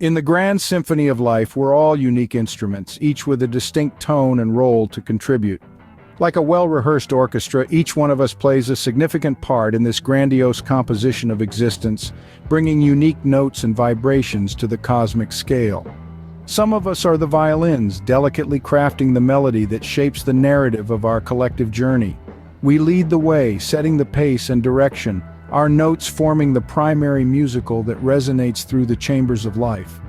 In the grand symphony of life, we're all unique instruments, each with a distinct tone and role to contribute. Like a well-rehearsed orchestra, each one of us plays a significant part in this grandiose composition of existence, bringing unique notes and vibrations to the cosmic scale. Some of us are the violins, delicately crafting the melody that shapes the narrative of our collective journey. We lead the way, setting the pace and direction, our notes forming the primary musical that resonates through the chambers of life.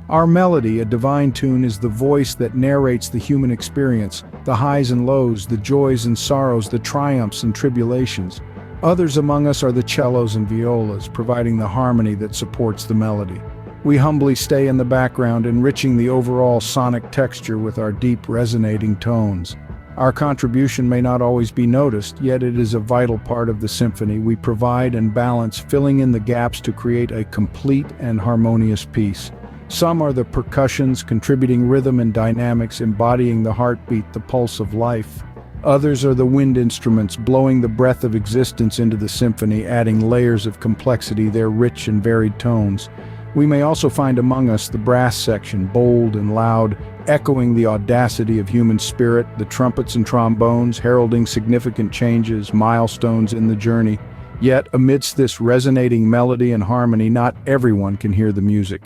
Our melody, a divine tune, is the voice that narrates the human experience, the highs and lows, the joys and sorrows, the triumphs and tribulations. Others among us are the cellos and violas, providing the harmony that supports the melody. We humbly stay in the background, enriching the overall sonic texture with our deep, resonating tones. Our contribution may not always be noticed, yet it is a vital part of the symphony we provide and balance, filling in the gaps to create a complete and harmonious piece. Some are the percussions, contributing rhythm and dynamics, embodying the heartbeat, the pulse of life. Others are the wind instruments, blowing the breath of existence into the symphony, adding layers of complexity, their rich and varied tones. We may also find among us the brass section, bold and loud, echoing the audacity of human spirit, the trumpets and trombones, heralding significant changes, milestones in the journey. Yet, amidst this resonating melody and harmony, not everyone can hear the music.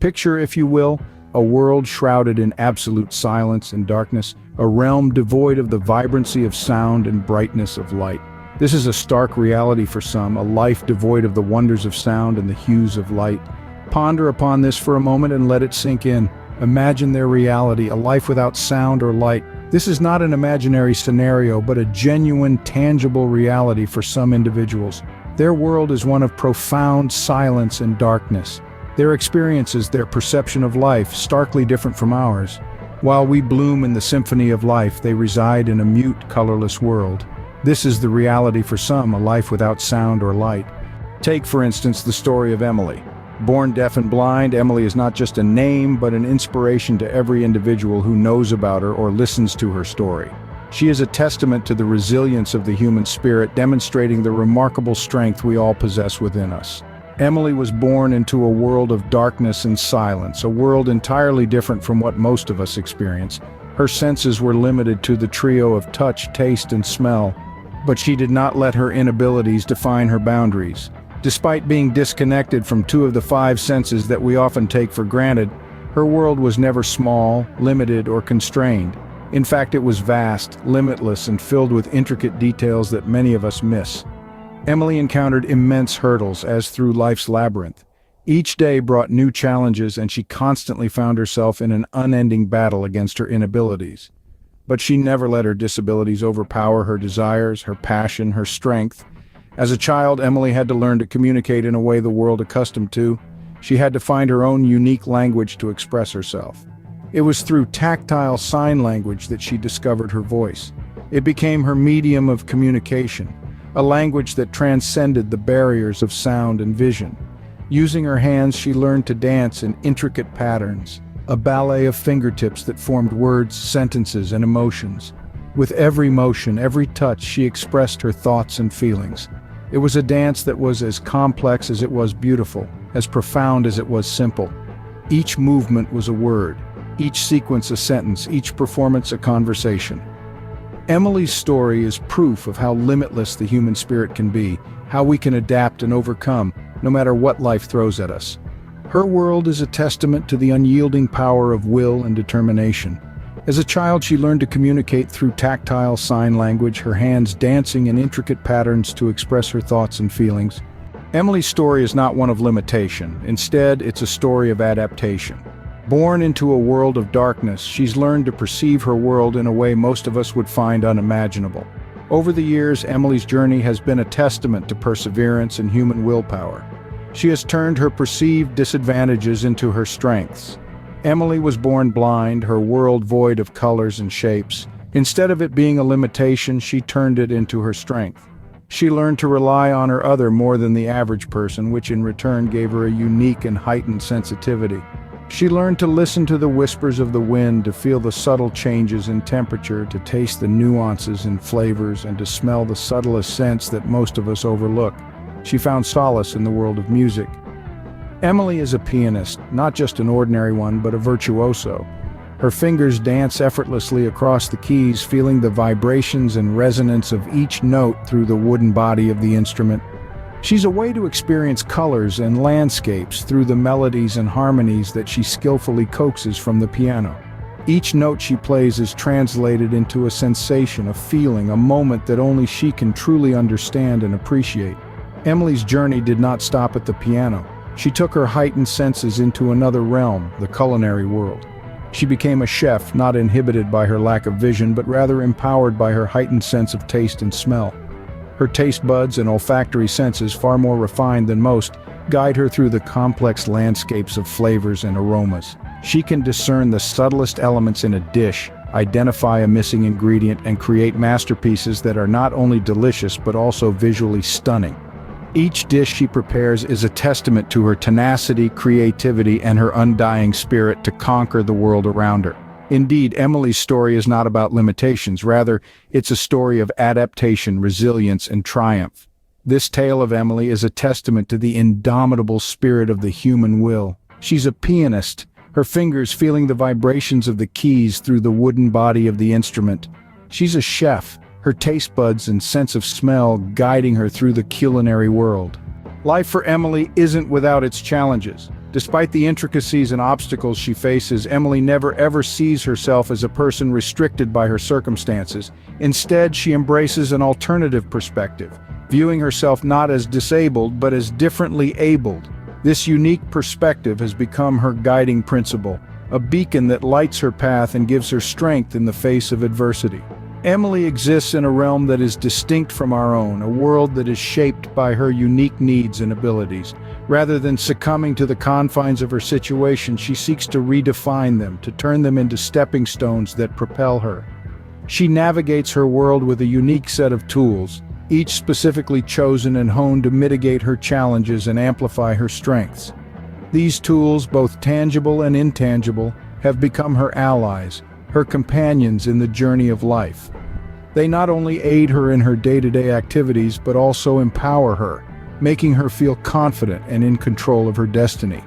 Picture, if you will, a world shrouded in absolute silence and darkness, a realm devoid of the vibrancy of sound and brightness of light. This is a stark reality for some, a life devoid of the wonders of sound and the hues of light. Ponder upon this for a moment and let it sink in. Imagine their reality, a life without sound or light. This is not an imaginary scenario, but a genuine, tangible reality for some individuals. Their world is one of profound silence and darkness. Their experiences, their perception of life, starkly different from ours. While we bloom in the symphony of life, they reside in a mute, colorless world. This is the reality for some, a life without sound or light. Take, for instance, the story of Emily. Born deaf and blind, Emily is not just a name, but an inspiration to every individual who knows about her or listens to her story. She is a testament to the resilience of the human spirit, demonstrating the remarkable strength we all possess within us. Emily was born into a world of darkness and silence, a world entirely different from what most of us experience. Her senses were limited to the trio of touch, taste, and smell, but she did not let her inabilities define her boundaries. Despite being disconnected from two of the five senses that we often take for granted, her world was never small, limited, or constrained. In fact, it was vast, limitless, and filled with intricate details that many of us miss. Emily encountered immense hurdles as through life's labyrinth. Each day brought new challenges, and she constantly found herself in an unending battle against her inabilities. But she never let her disabilities overpower her desires, her passion, her strength. As a child, Emily had to learn to communicate in a way the world accustomed to. She had to find her own unique language to express herself. It was through tactile sign language that she discovered her voice. It became her medium of communication, a language that transcended the barriers of sound and vision. Using her hands, she learned to dance in intricate patterns, a ballet of fingertips that formed words, sentences, and emotions. With every motion, every touch, she expressed her thoughts and feelings. It was a dance that was as complex as it was beautiful, as profound as it was simple. Each movement was a word, each sequence a sentence, each performance a conversation. Emily's story is proof of how limitless the human spirit can be, how we can adapt and overcome, no matter what life throws at us. Her world is a testament to the unyielding power of will and determination. As a child, she learned to communicate through tactile sign language, her hands dancing in intricate patterns to express her thoughts and feelings. Emily's story is not one of limitation. Instead, it's a story of adaptation. Born into a world of darkness, she's learned to perceive her world in a way most of us would find unimaginable. Over the years, Emily's journey has been a testament to perseverance and human willpower. She has turned her perceived disadvantages into her strengths. Emily was born blind, her world void of colors and shapes. Instead of it being a limitation, she turned it into her strength. She learned to rely on her other more than the average person, which in return gave her a unique and heightened sensitivity. She learned to listen to the whispers of the wind, to feel the subtle changes in temperature, to taste the nuances in flavors, and to smell the subtlest scents that most of us overlook. She found solace in the world of music. Emily is a pianist, not just an ordinary one, but a virtuoso. Her fingers dance effortlessly across the keys, feeling the vibrations and resonance of each note through the wooden body of the instrument. She's a way to experience colors and landscapes through the melodies and harmonies that she skillfully coaxes from the piano. Each note she plays is translated into a sensation, a feeling, a moment that only she can truly understand and appreciate. Emily's journey did not stop at the piano. She took her heightened senses into another realm, the culinary world. She became a chef, not inhibited by her lack of vision, but rather empowered by her heightened sense of taste and smell. Her taste buds and olfactory senses, far more refined than most, guide her through the complex landscapes of flavors and aromas. She can discern the subtlest elements in a dish, identify a missing ingredient, and create masterpieces that are not only delicious but also visually stunning. Each dish she prepares is a testament to her tenacity, creativity, and her undying spirit to conquer the world around her. Indeed, Emily's story is not about limitations. Rather, it's a story of adaptation, resilience, and triumph. This tale of Emily is a testament to the indomitable spirit of the human will. She's a pianist, her fingers feeling the vibrations of the keys through the wooden body of the instrument. She's a chef, her taste buds and sense of smell guiding her through the culinary world. Life for Emily isn't without its challenges. Despite the intricacies and obstacles she faces, Emily never ever sees herself as a person restricted by her circumstances. Instead, she embraces an alternative perspective, viewing herself not as disabled but as differently abled. This unique perspective has become her guiding principle, a beacon that lights her path and gives her strength in the face of adversity. Emily exists in a realm that is distinct from our own, a world that is shaped by her unique needs and abilities. Rather than succumbing to the confines of her situation, she seeks to redefine them, to turn them into stepping stones that propel her. She navigates her world with a unique set of tools, each specifically chosen and honed to mitigate her challenges and amplify her strengths. These tools, both tangible and intangible, have become her allies, her companions in the journey of life. They not only aid her in her day-to-day activities, but also empower her, making her feel confident and in control of her destiny.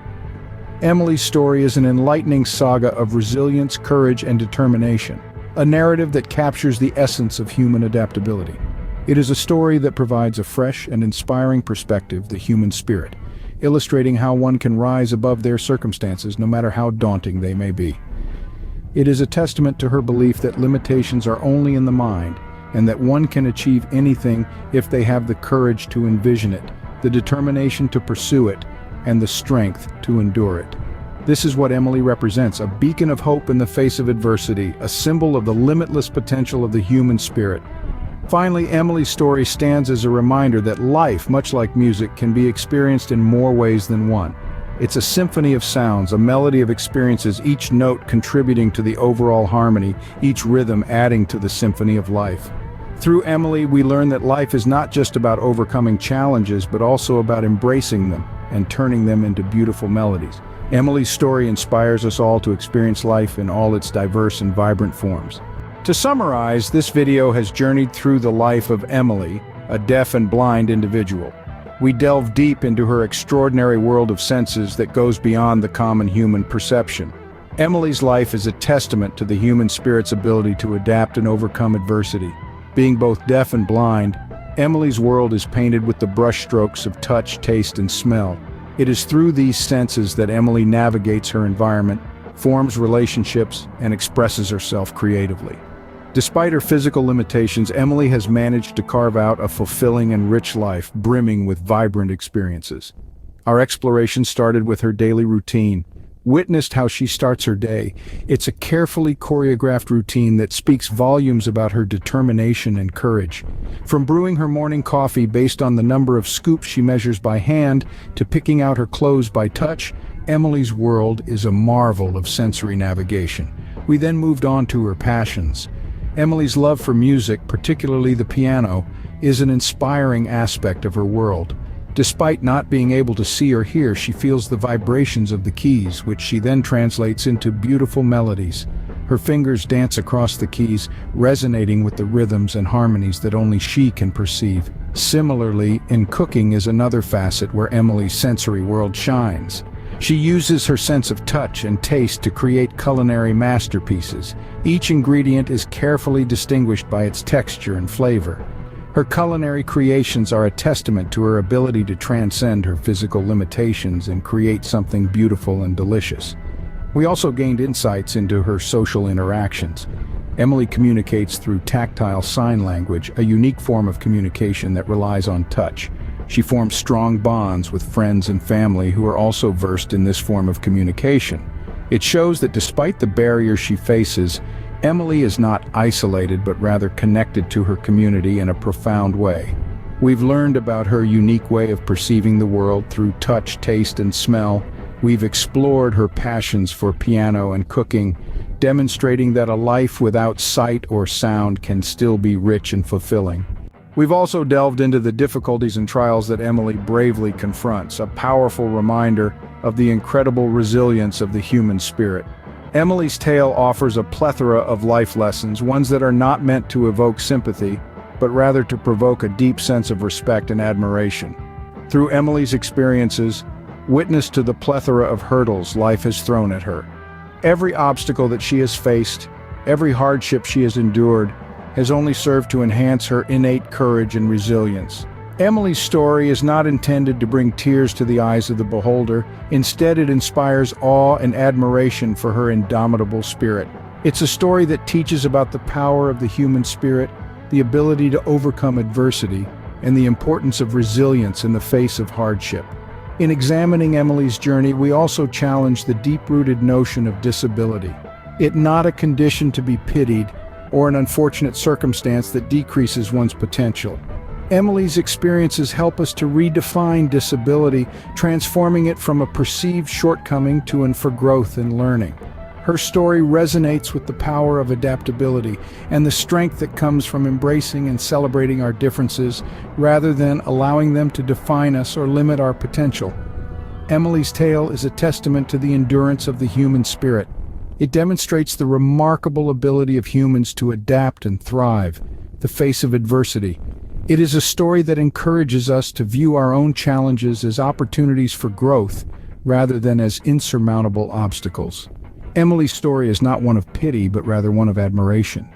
Emily's story is an enlightening saga of resilience, courage, and determination, a narrative that captures the essence of human adaptability. It is a story that provides a fresh and inspiring perspective, the human spirit, illustrating how one can rise above their circumstances no matter how daunting they may be. It is a testament to her belief that limitations are only in the mind, and that one can achieve anything if they have the courage to envision it, the determination to pursue it, and the strength to endure it. This is what Emily represents, a beacon of hope in the face of adversity, a symbol of the limitless potential of the human spirit. Finally, Emily's story stands as a reminder that life, much like music, can be experienced in more ways than one. It's a symphony of sounds, a melody of experiences, each note contributing to the overall harmony, each rhythm adding to the symphony of life. Through Emily, we learn that life is not just about overcoming challenges, but also about embracing them and turning them into beautiful melodies. Emily's story inspires us all to experience life in all its diverse and vibrant forms. To summarize, this video has journeyed through the life of Emily, a deaf and blind individual. We delve deep into her extraordinary world of senses that goes beyond the common human perception. Emily's life is a testament to the human spirit's ability to adapt and overcome adversity. Being both deaf and blind, Emily's world is painted with the brushstrokes of touch, taste, and smell. It is through these senses that Emily navigates her environment, forms relationships, and expresses herself creatively. Despite her physical limitations, Emily has managed to carve out a fulfilling and rich life, brimming with vibrant experiences. Our exploration started with her daily routine. Witnessed how she starts her day. It's a carefully choreographed routine that speaks volumes about her determination and courage. From brewing her morning coffee based on the number of scoops she measures by hand, to picking out her clothes by touch, Emily's world is a marvel of sensory navigation. We then moved on to her passions. Emily's love for music, particularly the piano, is an inspiring aspect of her world. Despite not being able to see or hear, she feels the vibrations of the keys, which she then translates into beautiful melodies. Her fingers dance across the keys, resonating with the rhythms and harmonies that only she can perceive. Similarly, in cooking is another facet where Emily's sensory world shines. She uses her sense of touch and taste to create culinary masterpieces. Each ingredient is carefully distinguished by its texture and flavor. Her culinary creations are a testament to her ability to transcend her physical limitations and create something beautiful and delicious. We also gained insights into her social interactions. Emily communicates through tactile sign language, a unique form of communication that relies on touch. She forms strong bonds with friends and family who are also versed in this form of communication. It shows that despite the barriers she faces, Emily is not isolated but rather connected to her community in a profound way. We've learned about her unique way of perceiving the world through touch, taste, and smell. We've explored her passions for piano and cooking, demonstrating that a life without sight or sound can still be rich and fulfilling. We've also delved into the difficulties and trials that Emily bravely confronts, a powerful reminder of the incredible resilience of the human spirit. Emily's tale offers a plethora of life lessons, ones that are not meant to evoke sympathy, but rather to provoke a deep sense of respect and admiration. Through Emily's experiences, witness to the plethora of hurdles life has thrown at her. Every obstacle that she has faced, every hardship she has endured, has only served to enhance her innate courage and resilience. Emily's story is not intended to bring tears to the eyes of the beholder. Instead, it inspires awe and admiration for her indomitable spirit. It's a story that teaches about the power of the human spirit, the ability to overcome adversity, and the importance of resilience in the face of hardship. In examining Emily's journey, we also challenge the deep-rooted notion of disability. It's not a condition to be pitied or an unfortunate circumstance that decreases one's potential. Emily's experiences help us to redefine disability, transforming it from a perceived shortcoming to one for growth and learning. Her story resonates with the power of adaptability and the strength that comes from embracing and celebrating our differences rather than allowing them to define us or limit our potential. Emily's tale is a testament to the endurance of the human spirit. It demonstrates the remarkable ability of humans to adapt and thrive in the face of adversity. It is a story that encourages us to view our own challenges as opportunities for growth rather than as insurmountable obstacles. Emily's story is not one of pity, but rather one of admiration.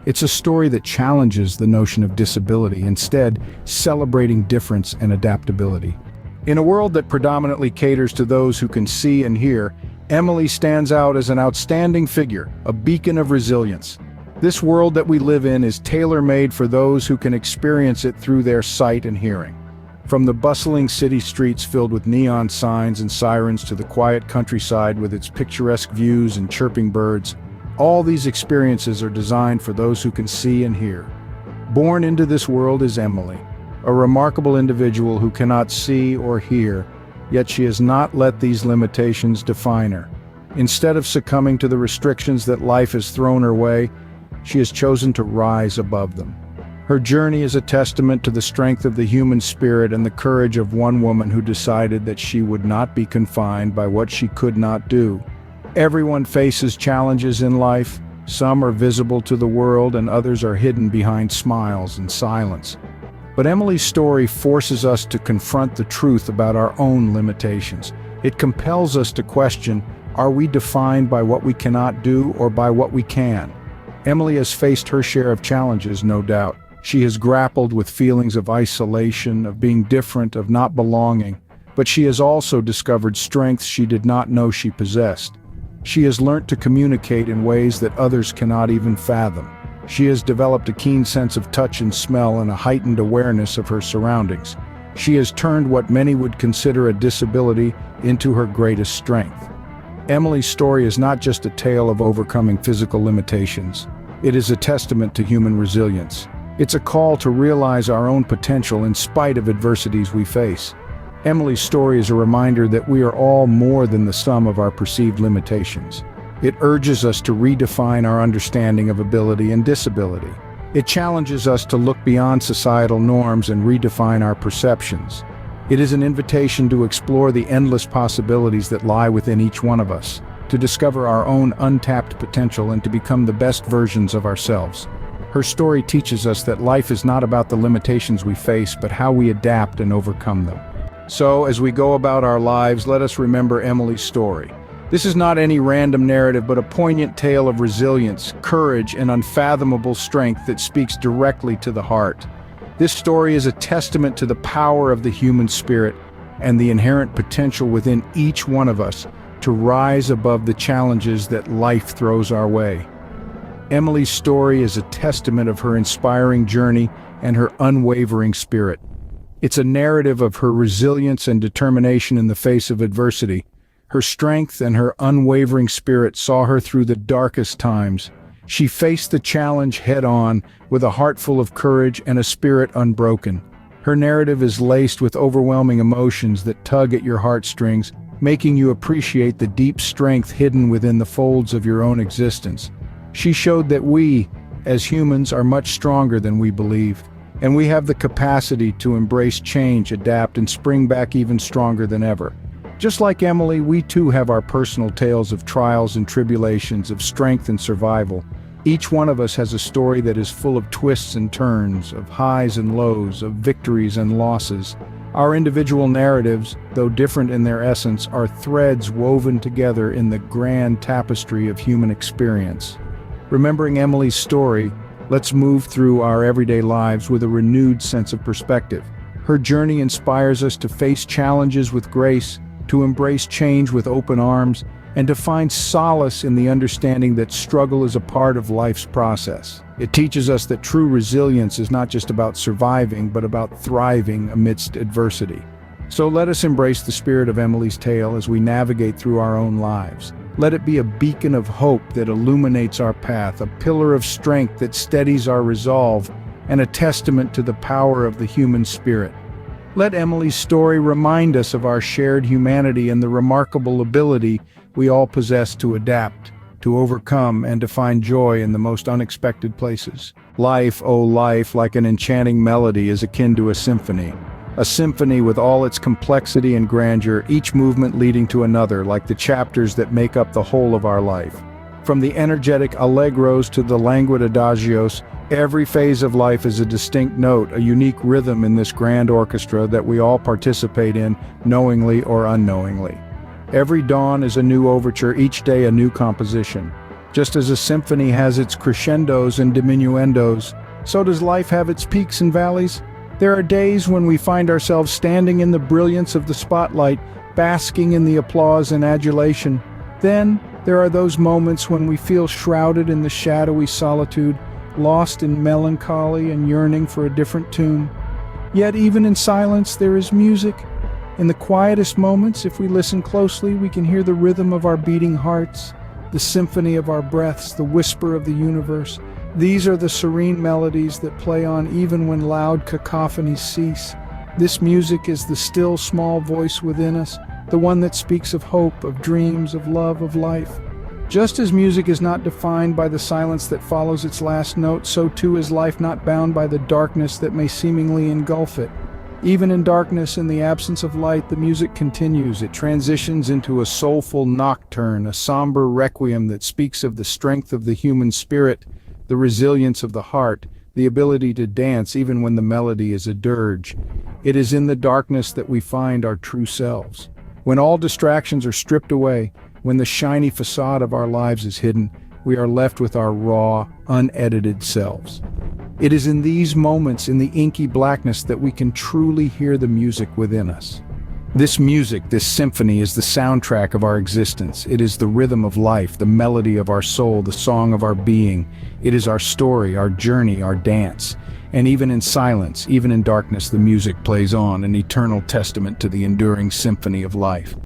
It's a story that challenges the notion of disability, instead celebrating difference and adaptability. In a world that predominantly caters to those who can see and hear, Emily stands out as an outstanding figure, a beacon of resilience. This world that we live in is tailor-made for those who can experience it through their sight and hearing. From the bustling city streets filled with neon signs and sirens to the quiet countryside with its picturesque views and chirping birds, all these experiences are designed for those who can see and hear. Born into this world is Emily, a remarkable individual who cannot see or hear, yet she has not let these limitations define her. Instead of succumbing to the restrictions that life has thrown her way, she has chosen to rise above them. Her journey is a testament to the strength of the human spirit and the courage of one woman who decided that she would not be confined by what she could not do. Everyone faces challenges in life. Some are visible to the world and others are hidden behind smiles and silence. But Emily's story forces us to confront the truth about our own limitations. It compels us to question, are we defined by what we cannot do or by what we can? Emily has faced her share of challenges, no doubt. She has grappled with feelings of isolation, of being different, of not belonging, but she has also discovered strengths she did not know she possessed. She has learned to communicate in ways that others cannot even fathom. She has developed a keen sense of touch and smell and a heightened awareness of her surroundings. She has turned what many would consider a disability into her greatest strength. Emily's story is not just a tale of overcoming physical limitations. It is a testament to human resilience. It's a call to realize our own potential in spite of adversities we face. Emily's story is a reminder that we are all more than the sum of our perceived limitations. It urges us to redefine our understanding of ability and disability. It challenges us to look beyond societal norms and redefine our perceptions. It is an invitation to explore the endless possibilities that lie within each one of us, to discover our own untapped potential and to become the best versions of ourselves. Her story teaches us that life is not about the limitations we face, but how we adapt and overcome them. So, as we go about our lives, let us remember Emily's story. This is not any random narrative, but a poignant tale of resilience, courage, and unfathomable strength that speaks directly to the heart. This story is a testament to the power of the human spirit and the inherent potential within each one of us to rise above the challenges that life throws our way. Emily's story is a testament of her inspiring journey and her unwavering spirit. It's a narrative of her resilience and determination in the face of adversity. Her strength and her unwavering spirit saw her through the darkest times. She faced the challenge head-on with a heart full of courage and a spirit unbroken. Her narrative is laced with overwhelming emotions that tug at your heartstrings, making you appreciate the deep strength hidden within the folds of your own existence. She showed that we, as humans, are much stronger than we believed, and we have the capacity to embrace change, adapt, and spring back even stronger than ever. Just like Emily, we too have our personal tales of trials and tribulations, of strength and survival. Each one of us has a story that is full of twists and turns, of highs and lows, of victories and losses. Our individual narratives, though different in their essence, are threads woven together in the grand tapestry of human experience. Remembering Emily's story, let's move through our everyday lives with a renewed sense of perspective. Her journey inspires us to face challenges with grace, to embrace change with open arms, and to find solace in the understanding that struggle is a part of life's process. It teaches us that true resilience is not just about surviving, but about thriving amidst adversity. So let us embrace the spirit of Emily's tale as we navigate through our own lives. Let it be a beacon of hope that illuminates our path, a pillar of strength that steadies our resolve, and a testament to the power of the human spirit. Let Emily's story remind us of our shared humanity and the remarkable ability we all possess to adapt, to overcome, and to find joy in the most unexpected places. Life, oh life, like an enchanting melody, is akin to a symphony. A symphony with all its complexity and grandeur, each movement leading to another, like the chapters that make up the whole of our life. From the energetic allegros to the languid adagios, every phase of life is a distinct note, a unique rhythm in this grand orchestra that we all participate in, knowingly or unknowingly. Every dawn is a new overture, each day a new composition. Just as a symphony has its crescendos and diminuendos, so does life have its peaks and valleys. There are days when we find ourselves standing in the brilliance of the spotlight, basking in the applause and adulation. Then, there are those moments when we feel shrouded in the shadowy solitude, lost in melancholy and yearning for a different tune. Yet even in silence there is music. In the quietest moments, if we listen closely, we can hear the rhythm of our beating hearts, the symphony of our breaths, the whisper of the universe. These are the serene melodies that play on even when loud cacophonies cease. This music is the still small voice within us, the one that speaks of hope, of dreams, of love, of life. Just as music is not defined by the silence that follows its last note, so too is life not bound by the darkness that may seemingly engulf it. Even in darkness, in the absence of light, the music continues. It transitions into a soulful nocturne, a somber requiem that speaks of the strength of the human spirit, the resilience of the heart, the ability to dance even when the melody is a dirge. It is in the darkness that we find our true selves. When all distractions are stripped away, when the shiny facade of our lives is hidden, we are left with our raw, unedited selves. It is in these moments, in the inky blackness, that we can truly hear the music within us. This music, this symphony, is the soundtrack of our existence. It is the rhythm of life, the melody of our soul, the song of our being. It is our story, our journey, our dance. And even in silence, even in darkness, the music plays on, an eternal testament to the enduring symphony of life.